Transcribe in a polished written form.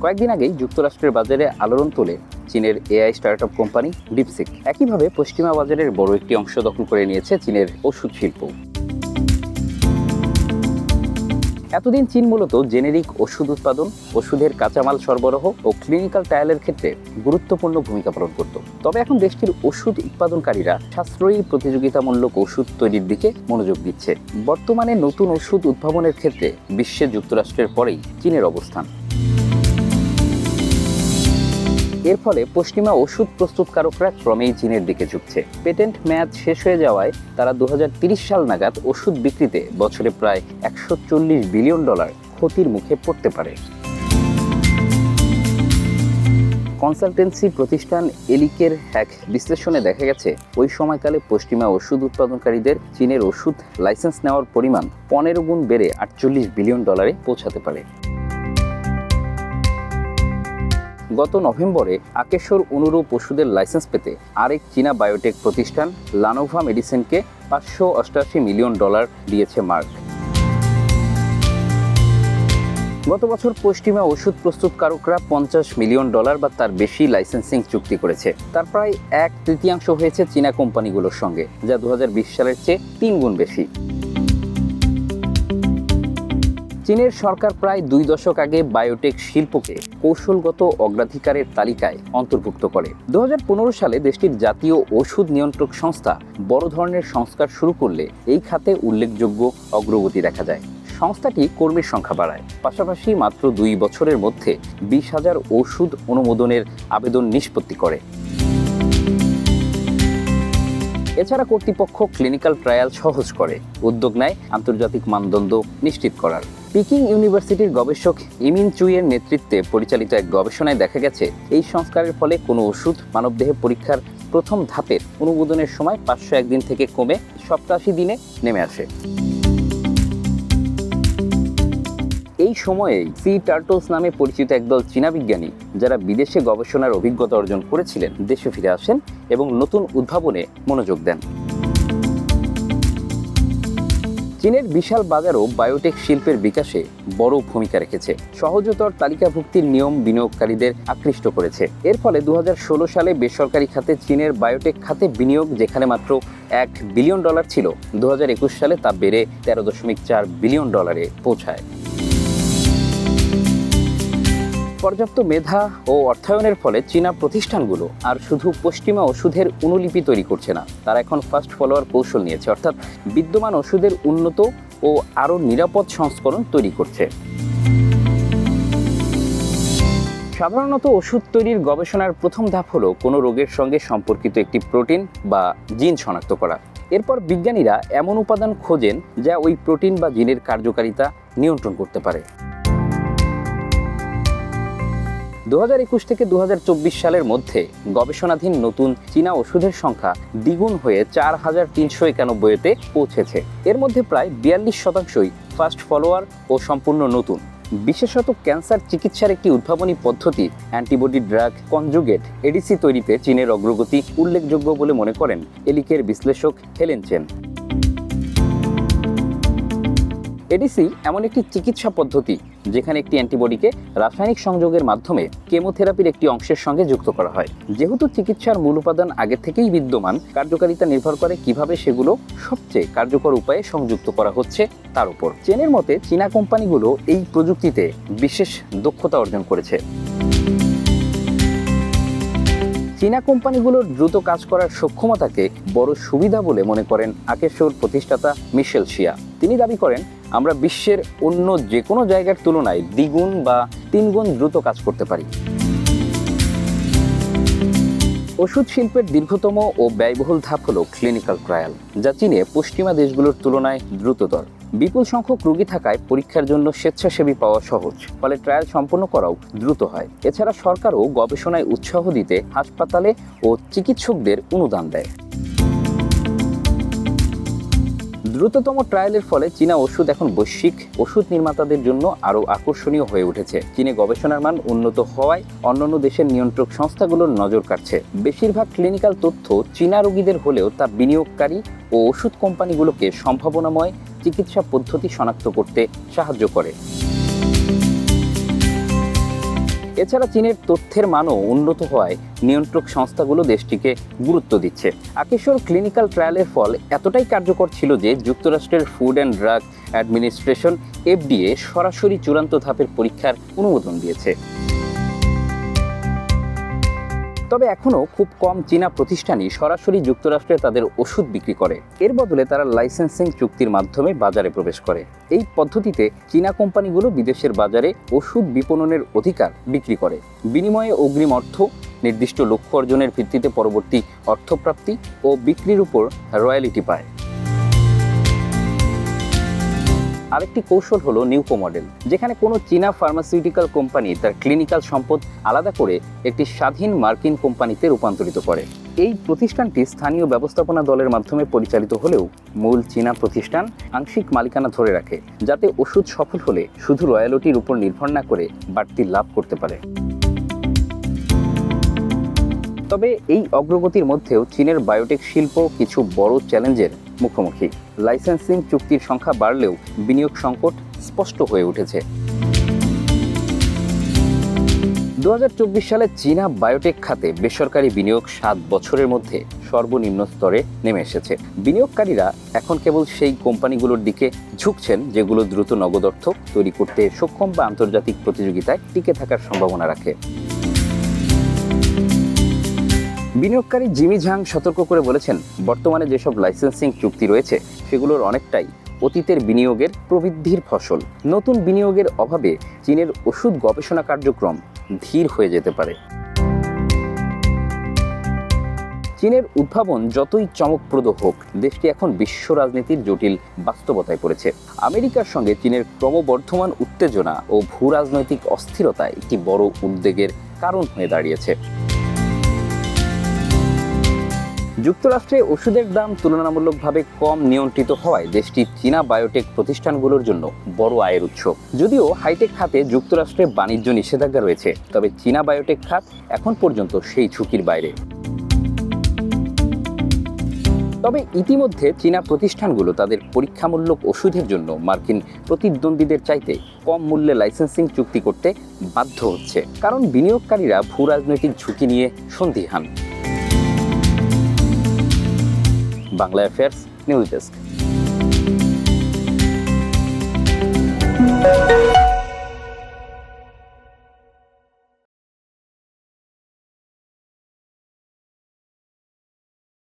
কয়েকদিন আগেই যুক্তরাষ্ট্রের বাজারে আলোড়ন তোলে চীনের এআই স্টার্টআপ কোম্পানি ডিপসিক। একইভাবে পশ্চিমা বাজারের বড় একটি অংশ দখল করে নিয়েছে চীনের ওষুধ শিল্প। এতদিন চীন মূলত জেনেরিক ওষুধ উৎপাদন, ওষুধের কাঁচামাল সরবরাহ ও ক্লিনিক্যাল ট্রায়ালের ক্ষেত্রে গুরুত্বপূর্ণ ভূমিকা পালন করত। তবে এখন দেশটির ওষুধ উৎপাদনকারীরা সাশ্রয়ী প্রতিযোগিতামূলক ওষুধ তৈরির দিকে মনোযোগ দিচ্ছে। বর্তমানে নতুন ওষুধ উদ্ভাবনের ক্ষেত্রে বিশ্বে যুক্তরাষ্ট্রের পরেই চীনের অবস্থান। এর ফলে পশ্চিমা ওষুধ প্রস্তুতকারকরা ক্রমেই চীনের দিকে ঝুঁকছে। পেটেন্ট মেয়াদ শেষ হয়ে যাওয়ায় তারা 2030 সাল নাগাদ ওষুধ বিক্রিতে বছরে প্রায় $140 বিলিয়ন ক্ষতির মুখে পড়তে পারে। কনসালটেন্সি প্রতিষ্ঠান এলিকের এক বিশ্লেষণে দেখা গেছে, ওই সময়কালে পশ্চিমা ওষুধ উৎপাদনকারীদের চীনের ওষুধ লাইসেন্স নেওয়ার পরিমাণ 15 গুণ বেড়ে $48 বিলিয়ন পৌঁছাতে পারে। গত নভেম্বরে আকেশর অনুরূপ ওষুধের লাইসেন্স পেতে আরেক চীনা বায়োটেক প্রতিষ্ঠান লানোভা মেডিসিনকে $588 মিলিয়ন দিয়েছে মার্ক। গত বছর পশ্চিমা ওষুধ প্রস্তুতকারকরা $50 মিলিয়ন বা তার বেশি লাইসেন্সিং চুক্তি করেছে। তার প্রায় 1/3 হয়েছে চীনা কোম্পানিগুলোর সঙ্গে, যা 2020 সালের চেয়ে 3 গুণ বেশি। চীনের সরকার প্রায় 2 দশক আগে বায়োটেক শিল্পকে কৌশলগত অগ্রাধিকারের তালিকায় অন্তর্ভুক্ত করে। 2015 সালে দেশটির জাতীয় ওষুধ নিয়ন্ত্রক সংস্থা বড় ধরনের সংস্কার শুরু করলে এই খাতে উল্লেখযোগ্য অগ্রগতি দেখা যায়। সংস্থাটি কর্মীর সংখ্যা বাড়ায়, পাশাপাশি মাত্র 2 বছরের মধ্যে 20,000 ওষুধ অনুমোদনের আবেদন নিষ্পত্তি করে। এছাড়া কর্তৃপক্ষ ক্লিনিক্যাল ট্রায়াল সহজ করে, উদ্যোগ নেয় আন্তর্জাতিক মানদণ্ড নিশ্চিত করার। পিকিং ইউনিভার্সিটির গবেষক ইমিন চুইয়ের নেতৃত্বে পরিচালিত এক গবেষণায় দেখা গেছে, এই সংস্কারের ফলে কোনো ওষুধ মানবদেহে পরীক্ষার প্রথম ধাপের অনুমোদনের সময় 501 দিন থেকে কমে 87 দিনে নেমে আসে। এই সময়েই সি টার্টলস নামে পরিচিত একদল চীনা বিজ্ঞানী, যারা বিদেশে গবেষণার অভিজ্ঞতা অর্জন করেছিলেন, দেশে ফিরে আসেন এবং নতুন উদ্ভাবনে মনোযোগ দেন। চীনের বিশাল বাজারও বায়োটেক শিল্পের বিকাশে বড় ভূমিকা রেখেছে। সহজতর তালিকাভুক্তির নিয়ম বিনিয়োগকারীদের আকৃষ্ট করেছে। এর ফলে 2016 সালে বেসরকারি খাতে চীনের বায়োটেক খাতে বিনিয়োগ যেখানে মাত্র $1 বিলিয়ন ছিল, 2021 সালে তা বেড়ে $13.4 বিলিয়ন পৌঁছায়। পর্যাপ্ত মেধা ও অর্থায়নের ফলে চীনা প্রতিষ্ঠানগুলো আর শুধু পশ্চিমা ওষুধের অনুলিপি তৈরি করছে না, তারা এখন ফাস্ট ফলোয়ার কৌশল নিয়েছে, অর্থাৎ বিদ্যমান ওষুধের উন্নত ও আরও নিরাপদ সংস্করণ তৈরি করছে। সাধারণত ওষুধ তৈরির গবেষণার প্রথম ধাপ হলো কোনো রোগের সঙ্গে সম্পর্কিত একটি প্রোটিন বা জিন শনাক্ত করা। এরপর বিজ্ঞানীরা এমন উপাদান খোঁজেন যা ওই প্রোটিন বা জিনের কার্যকারিতা নিয়ন্ত্রণ করতে পারে। 2021 থেকে 2024 সালের মধ্যে গবেষণাধীন নতুন চীনা ওষুধের সংখ্যা দ্বিগুণ হয়ে 4,391-তে পৌঁছেছে। এর মধ্যে প্রায় 42%ই ফাস্ট ফলোয়ার ও সম্পূর্ণ নতুন। বিশেষত ক্যান্সার চিকিৎসার একটি উদ্ভাবনী পদ্ধতি অ্যান্টিবডি ড্রাগ কনজুগেট এডিসি তৈরিতে চীনের অগ্রগতি উল্লেখযোগ্য বলে মনে করেন এলিকের বিশ্লেষক হেলেন চেন। এডিসি এমন একটি চিকিৎসা পদ্ধতি যেখানে একটি অ্যান্টিবডিকে রাসায়নিক সংযোগের মাধ্যমে কেমোথেরাপির একটি অংশের সঙ্গে যুক্ত করা হয়। যেহেতু চিকিৎসার মূল উপাদান আগে থেকেই বিদ্যমান, কার্যকারিতা নির্ভর করে কিভাবে সেগুলো সবচেয়ে কার্যকর উপায়ে সংযুক্ত করা হচ্ছে তার উপর। চেনের মতে চীনা কোম্পানিগুলো এই প্রযুক্তিতে বিশেষ দক্ষতা অর্জন করেছে। চীনা কোম্পানিগুলোর দ্রুত কাজ করার সক্ষমতাকে বড় সুবিধা বলে মনে করেন আকেশর প্রতিষ্ঠাতা মিশেল শিয়া। তিনি দাবি করেন, আমরা বিশ্বের অন্য যে কোনো জায়গার তুলনায় 2 গুণ বা 3 গুণ দ্রুত কাজ করতে পারি। ওষুধ শিল্পের দীর্ঘতম ও ব্যয়বহুল ধাপ হলো ক্লিনিক্যাল ট্রায়াল, যা চীনে পশ্চিমা দেশগুলোর তুলনায় দ্রুততর। বিপুল সংখ্যক রোগী থাকায় পরীক্ষার জন্য স্বেচ্ছাসেবী পাওয়া সহজ, ফলে ট্রায়াল সম্পন্ন করাও দ্রুত হয়। এছাড়া সরকারও গবেষণায় উৎসাহ দিতে হাসপাতালে ও চিকিৎসকদের অনুদান দেয়। দ্রুততম ট্রায়ালের ফলে চীনা ওষুধ এখন বৈশ্বিক ওষুধ নির্মাতাদের জন্য আরও আকর্ষণীয় হয়ে উঠেছে। চীনে গবেষণার মান উন্নত হওয়ায় অন্যান্য দেশের নিয়ন্ত্রক সংস্থাগুলোর নজর কাটছে। বেশিরভাগ ক্লিনিক্যাল তথ্য চীনা রোগীদের হলেও তা বিনিয়োগকারী ও ওষুধ কোম্পানিগুলোকে সম্ভাবনাময় চিকিৎসা পদ্ধতি শনাক্ত করতে সাহায্য করে। এছাড়া চীনের তথ্যের মানও উন্নত হওয়ায় নিয়ন্ত্রক সংস্থাগুলো দেশটিকে গুরুত্ব দিচ্ছে। আকেশোর ক্লিনিক্যাল ট্রায়ালের ফল এতটাই কার্যকর ছিল যে যুক্তরাষ্ট্রের food and drug administration FDA সরাসরি চূড়ান্ত ধাপের পরীক্ষার অনুমোদন দিয়েছে। তবে এখনও খুব কম চীনা প্রতিষ্ঠানই সরাসরি যুক্তরাষ্ট্রে তাদের ওষুধ বিক্রি করে। এর বদলে তারা লাইসেন্সিং চুক্তির মাধ্যমে বাজারে প্রবেশ করে। এই পদ্ধতিতে চীনা কোম্পানিগুলো বিদেশের বাজারে ওষুধ বিপণনের অধিকার বিক্রি করে। বিনিময়ে অগ্রিম অর্থ, নির্দিষ্ট লক্ষ্য অর্জনের ভিত্তিতে পরবর্তী অর্থপ্রাপ্তি ও বিক্রির উপর রয়্যালিটি পায়। আরেকটি কৌশল হলো নিউকো মডেল, যেখানে কোনো চীনা ফার্মাসিউটিক্যাল কোম্পানি তার ক্লিনিক্যাল সম্পদ আলাদা করে একটি স্বাধীন মার্কিন কোম্পানিতে রূপান্তরিত করে। এই প্রতিষ্ঠানটি স্থানীয় ব্যবস্থাপনা দলের মাধ্যমে পরিচালিত হলেও মূল চীনা প্রতিষ্ঠান আংশিক মালিকানা ধরে রাখে, যাতে ওষুধ সফল হলে শুধু রয়্যালিটির উপর নির্ভর না করে বাড়তি লাভ করতে পারে। তবে এই অগ্রগতির মধ্যেও চীনের বায়োটেক শিল্প কিছু বড় চ্যালেঞ্জের মুখোমুখি। লাইসেন্সিং চুক্তির সংখ্যা বাড়লেও বিনিয়োগ সংকট স্পষ্ট হয়ে উঠেছে। 2024 সালে চীনা বায়োটেক খাতে বেসরকারি বিনিয়োগ 7 বছরের মধ্যে সর্বনিম্ন স্তরে নেমে এসেছে। বিনিয়োগকারীরা এখন কেবল সেই কোম্পানিগুলোর দিকে ঝুঁকছেন যেগুলো দ্রুত নগদ অর্থ তৈরি করতে সক্ষম বা আন্তর্জাতিক প্রতিযোগিতায় টিকে থাকার সম্ভাবনা রাখে। বিনিয়োগকারী জিমি ঝাং সতর্ক করে বলেছেন, বর্তমানে যেসব লাইসেন্সিং চুক্তি রয়েছে সেগুলোর অনেকটাই অতীতের বিনিয়োগের প্রবৃদ্ধির ফসল। নতুন বিনিয়োগের অভাবে চীনের ওষুধ গবেষণা কার্যক্রম ধীর হয়ে যেতে পারে। চীনের উদ্ভাবন যতই চমকপ্রদ হোক, দেশটি এখন বিশ্ব রাজনীতির জটিল বাস্তবতায় পড়েছে। আমেরিকার সঙ্গে চীনের ক্রমবর্ধমান উত্তেজনা ও ভূ রাজনৈতিক অস্থিরতা একটি বড় উদ্বেগের কারণ হয়ে দাঁড়িয়েছে। যুক্তরাষ্ট্রে ওষুধের দাম তুলনামূলকভাবে কম নিয়ন্ত্রিত হওয়ায় দেশটি চীনা বায়োটেক প্রতিষ্ঠানগুলোর জন্য বড় আয়ের উৎস। যদিও হাইটেক খাতে যুক্তরাষ্ট্রে বাণিজ্য নিষেধাজ্ঞা রয়েছে, তবে চীনা বায়োটেক খাত এখন পর্যন্ত সেই ঝুঁকির বাইরে। তবে ইতিমধ্যে চীনা প্রতিষ্ঠানগুলো তাদের পরীক্ষামূলক ওষুধের জন্য মার্কিন প্রতিদ্বন্দ্বীদের চাইতে কম মূল্যে লাইসেন্সিং চুক্তি করতে বাধ্য হচ্ছে, কারণ বিনিয়োগকারীরা ভূ রাজনৈতিক ঝুঁকি নিয়ে সন্দিহান। Bangla affairs news desk.